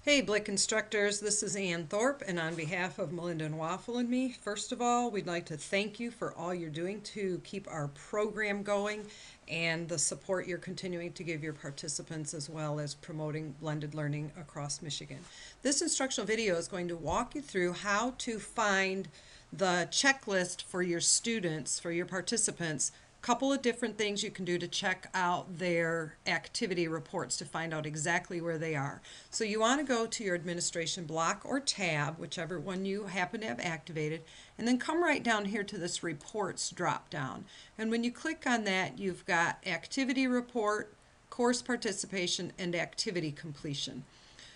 Hey Blick instructors, this is Ann Thorpe, and on behalf of Melinda and Waffle and me, first of all, we'd like to thank you for all you're doing to keep our program going and the support you're continuing to give your participants, as well as promoting blended learning across Michigan. This instructional video is going to walk you through how to find the checklist for your students, for your participants. Couple of different things you can do to check out their activity reports to find out exactly where they are. So you want to go to your administration block or tab, whichever one you happen to have activated, and then come right down here to this reports drop down. And when you click on that, you've got activity report, course participation, and activity completion.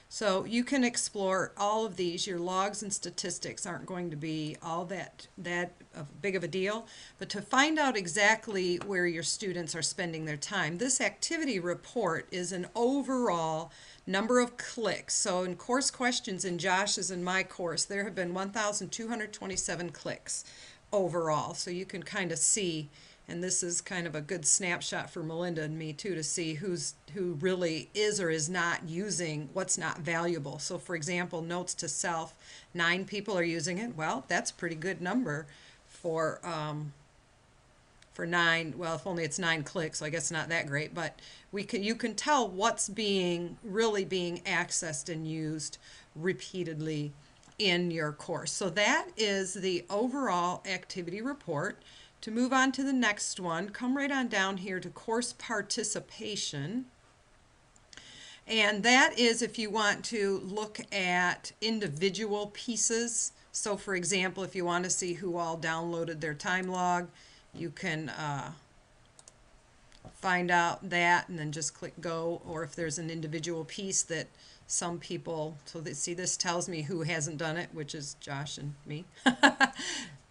So you can explore all of these. Your logs and statistics aren't going to be all that big of a deal, but to find out exactly where your students are spending their time, this activity report is an overall number of clicks. So in course questions in Josh's and my course, there have been 1,227 clicks overall. So you can kind of see, and this is kind of a good snapshot for Melinda and me too, to see who really is or is not using what's not valuable. So for example, notes to self, 9 people are using it. Well, that's a pretty good number for 9. Well, if only it's 9 clicks, so I guess not that great. But you can tell what's really being accessed and used repeatedly in your course. So that is the overall activity report. To move on to the next one, come right on down here to course participation. And that is if you want to look at individual pieces. So for example, if you want to see who all downloaded their time log, you can find out that and then just click go. Or if there's an individual piece that some people, so that, see, this tells me who hasn't done it, which is Josh and me.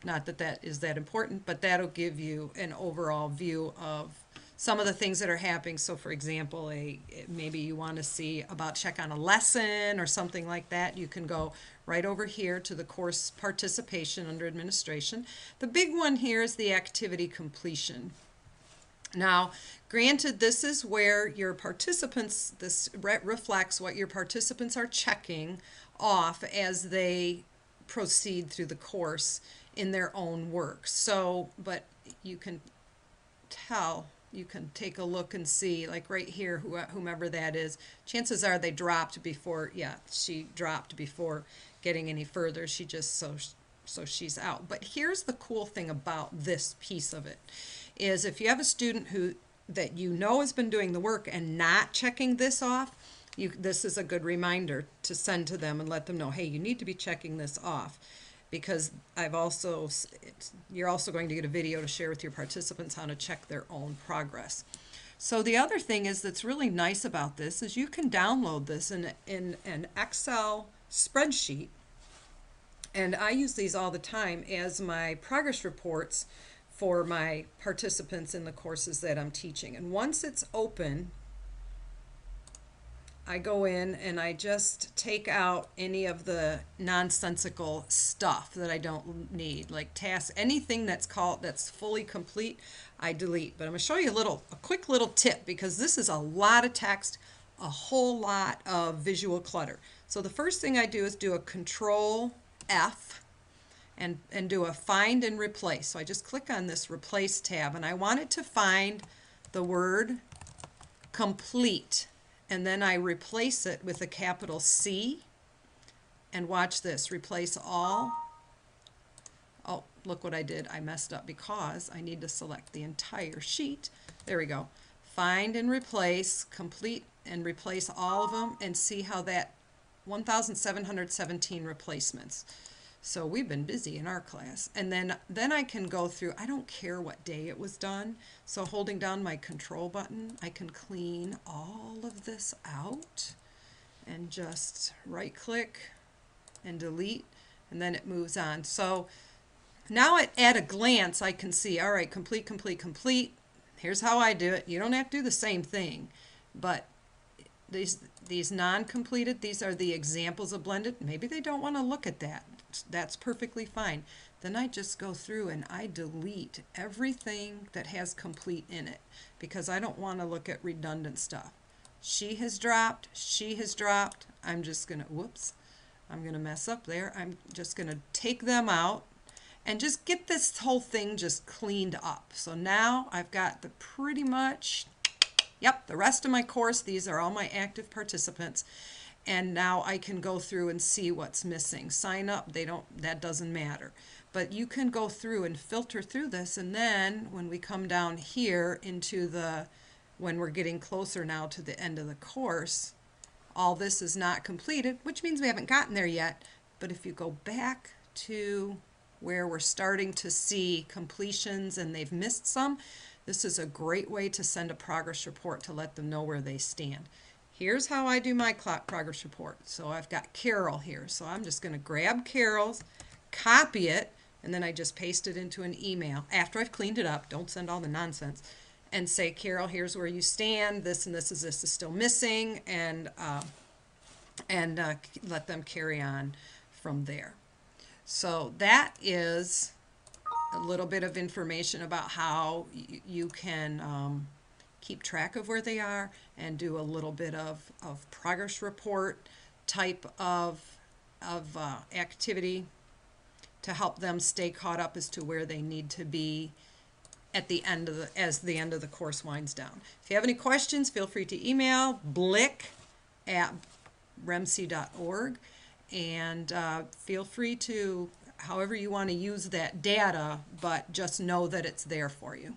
Not that that is that important, but that'll give you an overall view of some of the things that are happening. So for example, maybe you want to see about check on a lesson or something like that. You can go right over here to the course participation under administration. The big one here is the activity completion. Now, granted, this is where your participants, this reflects what your participants are checking off as they proceed through the course in their own work. So, but you can tell, you can take a look and see, like right here, whomever that is, chances are they dropped before, yeah, she dropped before getting any further. She just, so she's out. But here's the cool thing about this piece of it, is if you have a student that you know has been doing the work and not checking this off, this is a good reminder to send to them and let them know, hey, you need to be checking this off. Because you're also going to get a video to share with your participants how to check their own progress. So the other thing is that's really nice about this is you can download this in an Excel spreadsheet. And I use these all the time as my progress reports for my participants in the courses that I'm teaching. And once it's open, I go in and I just take out any of the nonsensical stuff that I don't need, like tasks, anything that's fully complete, I delete. But I'm going to show you a quick little tip, because this is a lot of text, a whole lot of visual clutter. So the first thing I do is do a Control F and do a find and replace. So I just click on this replace tab and I want it to find the word complete. And then I replace it with a capital C, and watch this, replace all. Oh, look what I did. I messed up because I need to select the entire sheet. There we go. Find and replace, complete and replace all of them, and see how that 1,717 replacements. So we've been busy in our class. And then I can go through, I don't care what day it was done. So holding down my control button, I can clean all of this out and just right click and delete, and then it moves on. So now at a glance I can see, all right, complete, complete, complete. Here's how I do it. You don't have to do the same thing, but these non-completed, these are the examples of blended. Maybe they don't want to look at that. That's perfectly fine. Then I just go through and I delete everything that has complete in it, because I don't want to look at redundant stuff. She has dropped. She has dropped. I'm just going to, whoops, I'm going to mess up there. I'm just going to take them out and just get this whole thing just cleaned up. So now I've got the pretty much, yep, the rest of my course. These are all my active participants. And now I can go through and see what's missing. Sign up, that doesn't matter. But you can go through and filter through this, and then when we come down here into when we're getting closer now to the end of the course, all this is not completed, which means we haven't gotten there yet. But if you go back to where we're starting to see completions and they've missed some, this is a great way to send a progress report to let them know where they stand. Here's how I do my progress report. So I've got Carol here. So I'm just going to grab Carol's, copy it, and then I just paste it into an email after I've cleaned it up. Don't send all the nonsense. And say, Carol, here's where you stand. This and this is still missing, and let them carry on from there. So that is a little bit of information about how you can keep track of where they are and do a little bit of progress report type of activity to help them stay caught up as to where they need to be at the end of as the end of the course winds down. If you have any questions, feel free to email blick@remc.org, and feel free to however you want to use that data, but just know that it's there for you.